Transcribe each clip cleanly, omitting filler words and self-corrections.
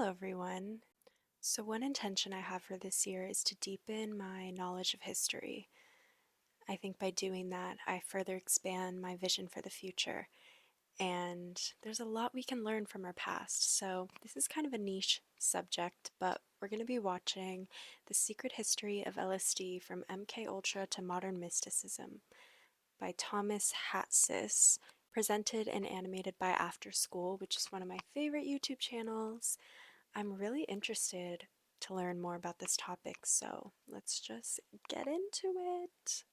Hello, everyone. So, one intention I have for this year is to deepen my knowledge of history. I think by doing that, I further expand my vision for the future. And there's a lot we can learn from our past. So, this is kind of a niche subject, but we're going to be watching The Secret History of LSD from mkultra to Modern Mysticism by Thomas Hatsis, presented and animated by Afterskool, which is one of my favorite YouTube channels. I'm really interested to learn more about this topic, so let's just get into it.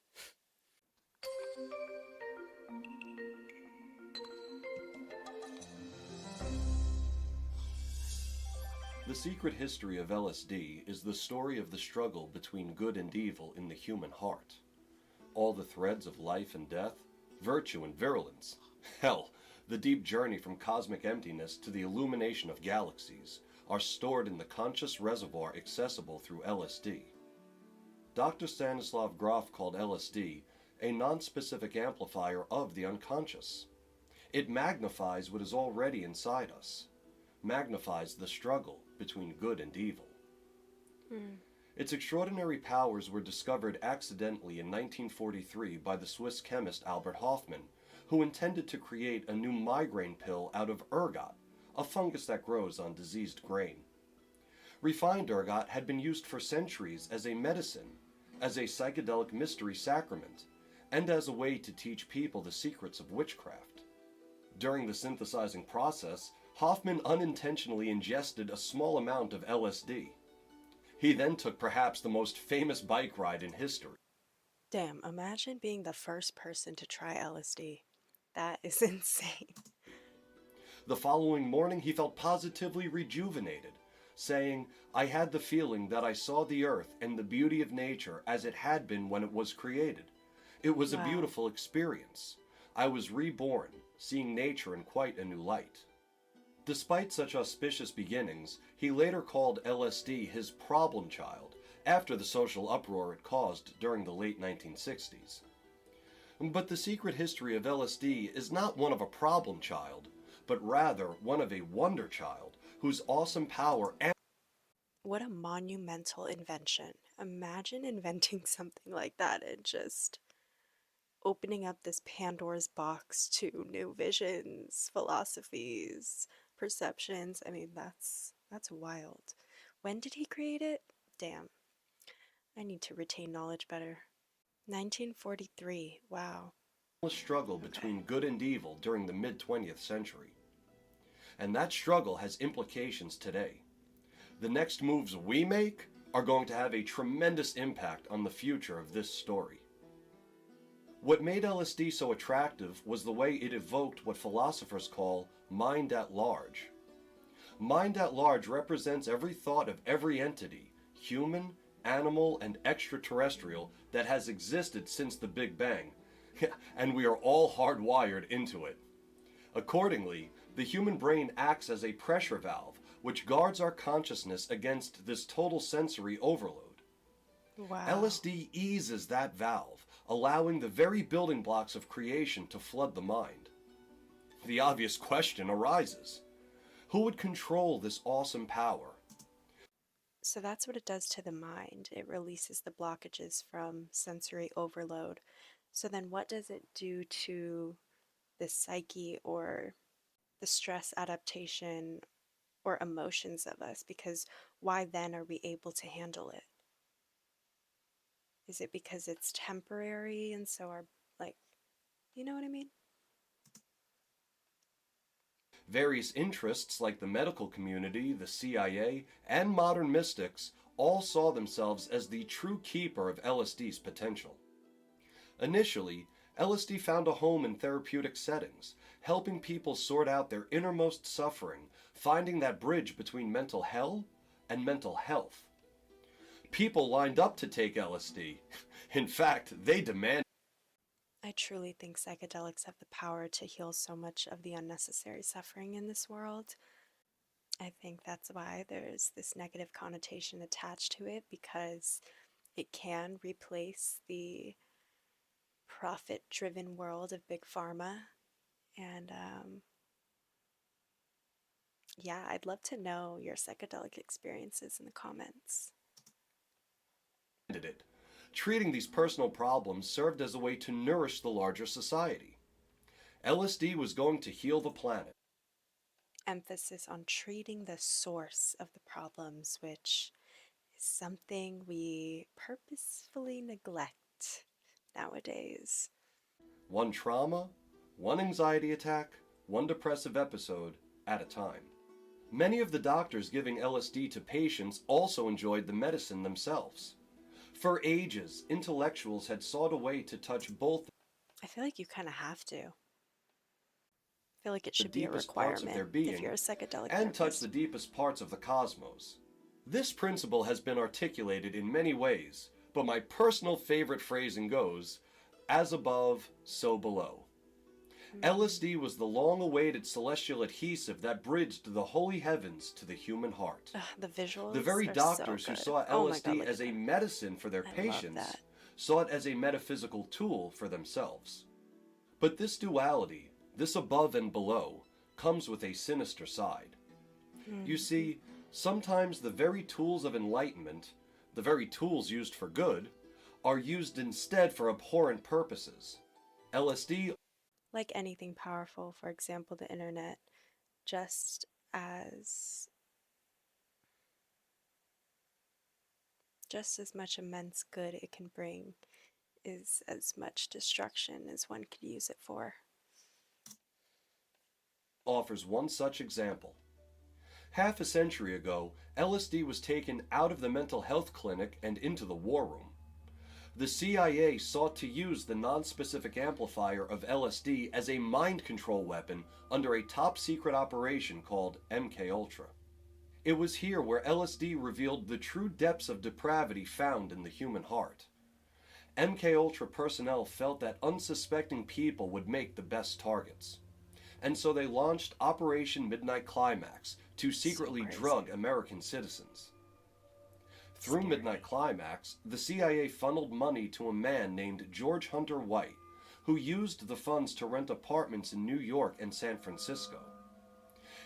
The Secret History of LSD is the story of the struggle between good and evil in the human heart. All the threads of life and death, virtue and virulence, hell, the deep journey from cosmic emptiness to the illumination of galaxies, are stored in the conscious reservoir accessible through LSD. Dr. Stanislav Grof called LSD a non-specific amplifier of the unconscious. It magnifies what is already inside us, magnifies the struggle between good and evil. Its extraordinary powers were discovered accidentally in 1943 by the Swiss chemist Albert Hofmann, who intended to create a new migraine pill out of ergot, a fungus that grows on diseased grain. Refined ergot had been used for centuries as a medicine, as a psychedelic mystery sacrament, and as a way to teach people the secrets of witchcraft. During the synthesizing process, Hofmann unintentionally ingested a small amount of LSD. He then took perhaps the most famous bike ride in history. Damn, imagine being the first person to try LSD. That is insane. The following morning he felt positively rejuvenated, saying, "I had the feeling that I saw the earth and the beauty of nature as it had been when it was created. It was a Wow. beautiful experience. I was reborn, seeing nature in quite a new light." Despite such auspicious beginnings, he later called LSD his problem child, after the social uproar it caused during the late 1960s. But the secret history of LSD is not one of a problem child, but rather one of a wonder child, whose awesome power and What a monumental invention. Imagine inventing something like that and just opening up this Pandora's box to new visions, philosophies, perceptions. I mean, that's wild. When did he create it? Damn, I need to retain knowledge better. 1943. Wow. struggle Okay. between good and evil during the mid-20th century. And that struggle has implications today. The next moves we make are going to have a tremendous impact on the future of this story. What made LSD so attractive was the way it evoked what philosophers call mind at large. Mind at large represents every thought of every entity, human, animal, and extraterrestrial, that has existed since the Big Bang, and we are all hardwired into it. Accordingly, the human brain acts as a pressure valve, which guards our consciousness against this total sensory overload. Wow. LSD eases that valve, allowing the very building blocks of creation to flood the mind. The obvious question arises: who would control this awesome power? So that's what it does to the mind. It releases the blockages from sensory overload. So then what does it do to the psyche or the stress adaptation or emotions of us? Because why then are we able to handle it? Is it because it's temporary and so our, like, you know what I mean? Various interests like the medical community, the CIA, and modern mystics all saw themselves as the true keeper of LSD's potential. Initially, LSD found a home in therapeutic settings, helping people sort out their innermost suffering, finding that bridge between mental hell and mental health. People lined up to take LSD. In fact, they demanded. I truly think psychedelics have the power to heal so much of the unnecessary suffering in this world. I think that's why there's this negative connotation attached to it, because it can replace the profit driven world of big pharma. And Yeah, I'd love to know your psychedelic experiences in the comments. It. Treating these personal problems served as a way to nourish the larger society. LSD was going to heal the planet. Emphasis on treating the source of the problems, which is something we purposefully neglect nowadays. One trauma, one anxiety attack, one depressive episode at a time. Many of the doctors giving LSD to patients also enjoyed the medicine themselves. For ages, intellectuals had sought a way to touch both I feel like you kind of have to. I feel like it the should be a deepest parts of their requirement if being you're a psychedelic and touch the therapist. deepest parts of the cosmos. This principle has been articulated in many ways, but my personal favorite phrasing goes, as above, so below. Mm. LSD was the long-awaited celestial adhesive that bridged the holy heavens to the human heart. Ugh, the The visuals very are so doctors who good. saw Oh my god, LSD look at as a that. medicine for their I love patients that. saw it as a metaphysical tool for themselves. But this duality, this above and below, comes with a sinister side. You Mm. see, sometimes the very tools of enlightenment, the very tools used for good, are used instead for abhorrent purposes. LSD Like anything powerful, for example, the internet, just as just as much immense good it can bring is as much destruction as one could use it for. offers one such example. Half a century ago, LSD was taken out of the mental health clinic and into the war room. The CIA sought to use the non-specific amplifier of LSD as a mind control weapon under a top secret operation called mkultra. It was here where LSD revealed the true depths of depravity found in the human heart. mkultra personnel felt that unsuspecting people would make the best targets. And so they launched Operation Midnight Climax to So secretly drug crazy. American citizens. Through Midnight Scary. Climax, the CIA funneled money to a man named George Hunter White, who used the funds to rent apartments in New York and San Francisco.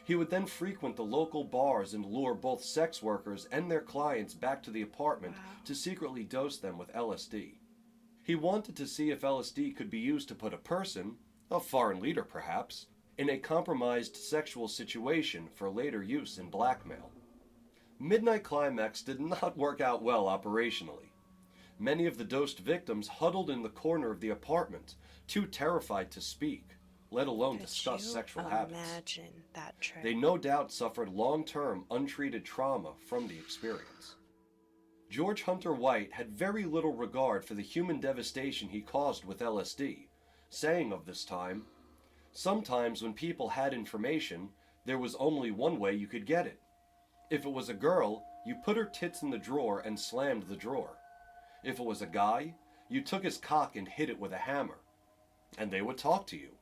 He would then frequent the local bars and lure both sex workers and their clients back to the apartment Wow. to secretly dose them with LSD. He wanted to see if LSD could be used to put a person, a foreign leader perhaps, in a compromised sexual situation for later use in blackmail. Midnight Climax did not work out well operationally. Many of the dosed victims huddled in the corner of the apartment, too terrified to speak, let alone Could discuss you sexual habits. imagine that trip? They no doubt suffered long-term, untreated trauma from the experience. George Hunter White had very little regard for the human devastation he caused with LSD, saying of this time, "Sometimes when people had information, there was only one way you could get it. If it was a girl, you put her tits in the drawer and slammed the drawer. If it was a guy, you took his cock and hit it with a hammer. And they would talk to you.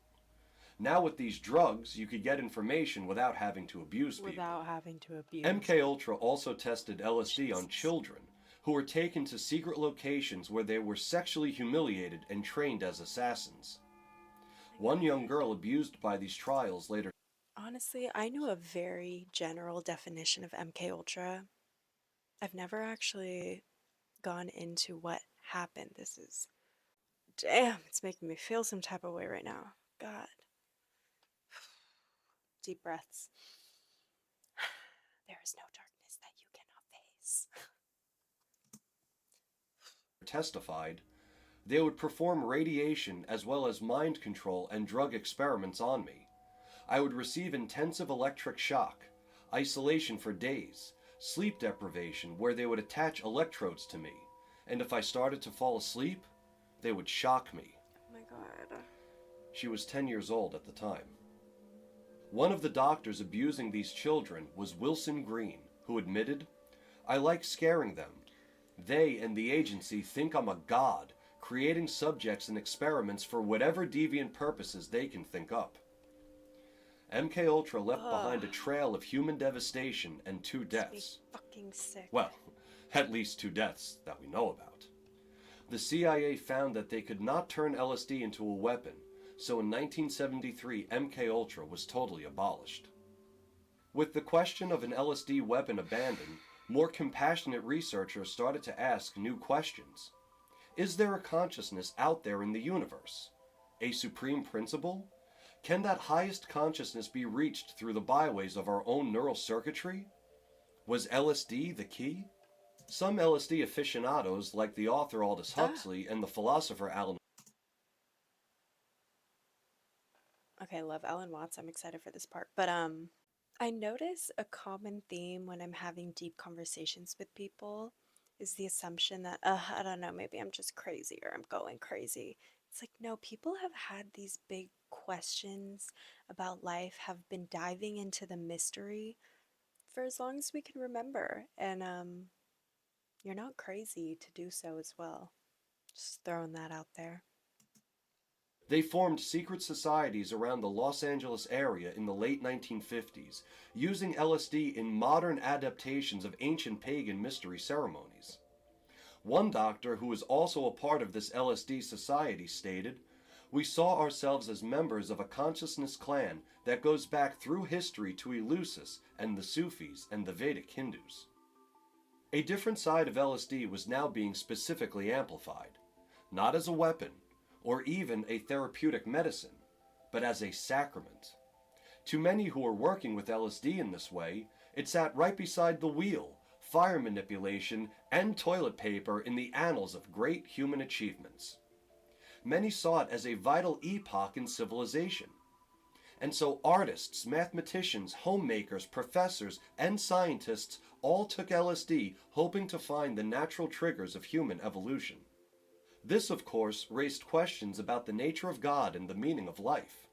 Now with these drugs, you could get information without having to abuse people." Without having to abuse. MKUltra also tested LSD on Jesus. children who were taken to secret locations where they were sexually humiliated and trained as assassins. One young girl abused by these trials later Honestly, I knew a very general definition of MK Ultra. I've never actually gone into what happened. This is damn, it's making me feel some type of way right now. God. Deep breaths. There is no darkness that you cannot face. testified, they would perform radiation as well as mind control and drug experiments on me. I would receive intensive electric shock, isolation for days, sleep deprivation where they would attach electrodes to me, and if I started to fall asleep, they would shock me. Oh my god. She was 10 years old at the time. One of the doctors abusing these children was Wilson Green, who admitted, "I like scaring them. They and the agency think I'm a god, creating subjects and experiments for whatever deviant purposes they can think up." MKUltra left Ugh. behind a trail of human devastation and 2 Makes me deaths. fucking sick. Well, at least 2 deaths that we know about. The CIA found that they could not turn LSD into a weapon, so in 1973 MKUltra was totally abolished. With the question of an LSD weapon abandoned, more compassionate researchers started to ask new questions. Is there a consciousness out there in the universe? A supreme principle? Can that highest consciousness be reached through the byways of our own neural circuitry? Was LSD the key? Some LSD aficionados, like the author Aldous Ah, Huxley and the philosopher Alan. okay, love Alan Watts. I'm excited for this part. But I notice a common theme when I'm having deep conversations with people is the assumption that, I don't know, maybe I'm just crazy or I'm going crazy. It's like, no, people have had these big questions about life, have been diving into the mystery for as long as we can remember. And you're not crazy to do so as well. Just throwing that out there. They formed secret societies around the Los Angeles area in the late 1950s, using LSD in modern adaptations of ancient pagan mystery ceremonies. One doctor who was also a part of this LSD society stated, "We saw ourselves as members of a consciousness clan that goes back through history to Eleusis and the Sufis and the Vedic Hindus." A different side of LSD was now being specifically amplified, not as a weapon or even a therapeutic medicine, but as a sacrament. To many who were working with LSD in this way, it sat right beside the wheel, fire manipulation, and toilet paper in the annals of great human achievements. Many saw it as a vital epoch in civilization. And so artists, mathematicians, homemakers, professors, and scientists all took LSD hoping to find the natural triggers of human evolution. This, of course, raised questions about the nature of God and the meaning of life.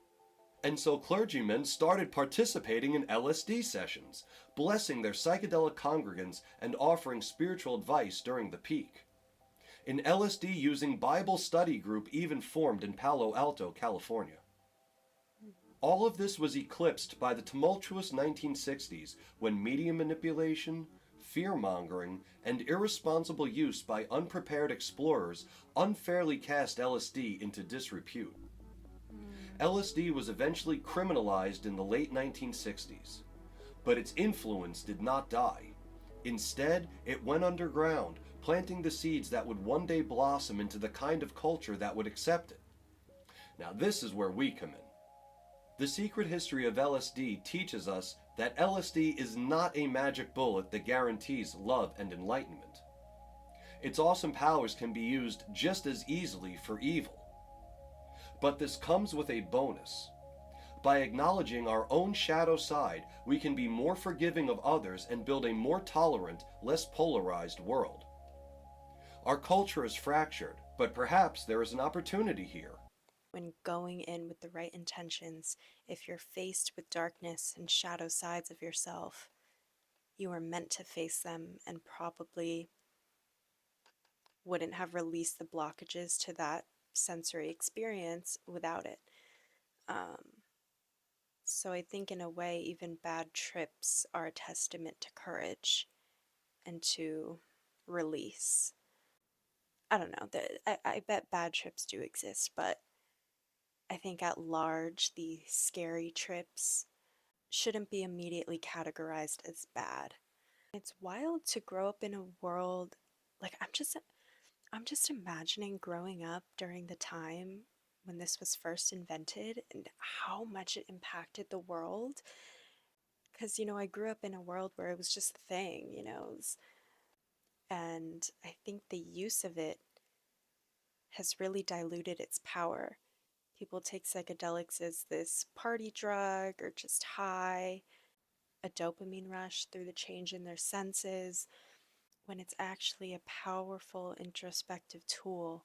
And so clergymen started participating in LSD sessions, blessing their psychedelic congregants and offering spiritual advice during the peak. An LSD using Bible study group even formed in Palo Alto, California. All of this was eclipsed by the tumultuous 1960s when media manipulation, fear-mongering, and irresponsible use by unprepared explorers unfairly cast LSD into disrepute. Mm. LSD was eventually criminalized in the late 1960s, but its influence did not die. Instead, it went underground, planting the seeds that would one day blossom into the kind of culture that would accept it. Now, this is where we come in. The Secret History of LSD teaches us that LSD is not a magic bullet that guarantees love and enlightenment. Its awesome powers can be used just as easily for evil. But this comes with a bonus. By acknowledging our own shadow side, we can be more forgiving of others and build a more tolerant, less polarized world. Our culture is fractured, but perhaps there is an opportunity here. When going in with the right intentions, if you're faced with darkness and shadow sides of yourself, you are meant to face them and probably wouldn't have released the blockages to that sensory experience without it. Um, so I think, in a way, even bad trips are a testament to courage and to release. I don't know. I bet bad trips do exist, but I think at large, the scary trips shouldn't be immediately categorized as bad. It's wild to grow up in a world like I'm just imagining growing up during the time when this was first invented and how much it impacted the world. Because, I grew up in a world where it was just a thing, and I think the use of it has really diluted its power. People take psychedelics as this party drug or just high, a dopamine rush through the change in their senses, when it's actually a powerful introspective tool.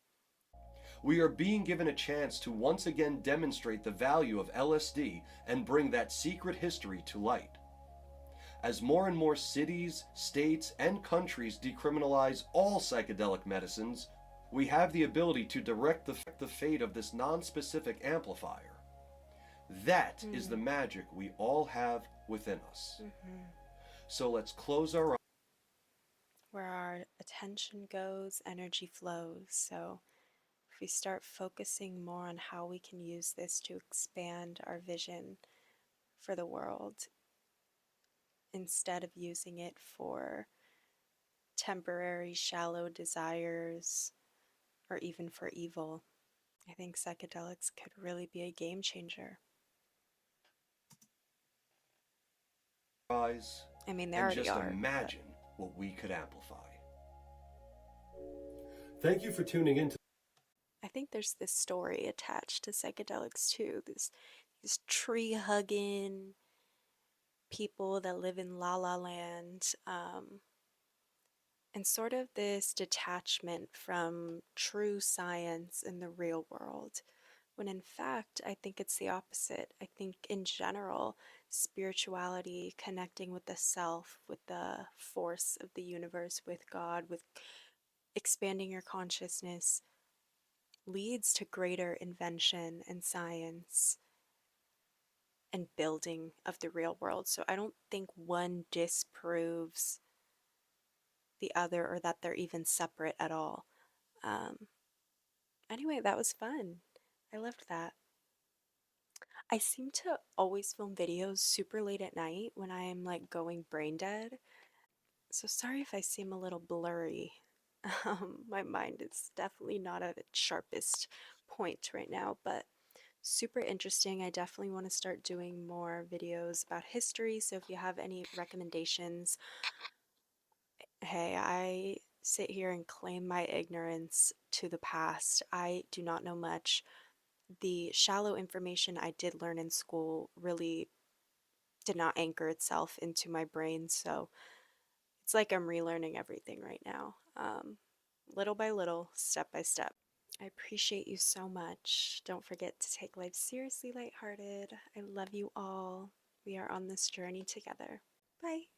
We are being given a chance to once again demonstrate the value of LSD and bring that secret history to light. As more and more cities, states, and countries decriminalize all psychedelic medicines, we have the ability to direct the fate of this non-specific amplifier. That is the Mm. magic we all have within us. Mm-hmm. So let's close our eyes. Where our attention goes, energy flows. So if we start focusing more on how we can use this to expand our vision for the world, instead of using it for temporary, shallow desires or even for evil. I think psychedelics could really be a game changer. Rise I mean, they and already just are, but imagine what we could amplify. Thank you for tuning in to I think there's this story attached to psychedelics too. These tree hugging people that live in La La Land, and sort of this detachment from true science in the real world. When in fact, I think it's the opposite. I think in general, spirituality, connecting with the self, with the force of the universe, with God, with expanding your consciousness, leads to greater invention and science and building of the real world. So I don't think one disproves the other or that they're even separate at all. Um, anyway, that was fun. I loved that. I seem to always film videos super late at night when I'm like going brain dead. So sorry if I seem a little blurry. My mind is definitely not at its sharpest point right now, but super interesting. I definitely want to start doing more videos about history. So if you have any recommendations, hey, I sit here and claim my ignorance to the past. I do not know much. The shallow information I did learn in school really did not anchor itself into my brain. So it's like I'm relearning everything right now, little by little, step by step. I appreciate you so much. Don't forget to take life seriously, lighthearted. I love you all. We are on this journey together. Bye.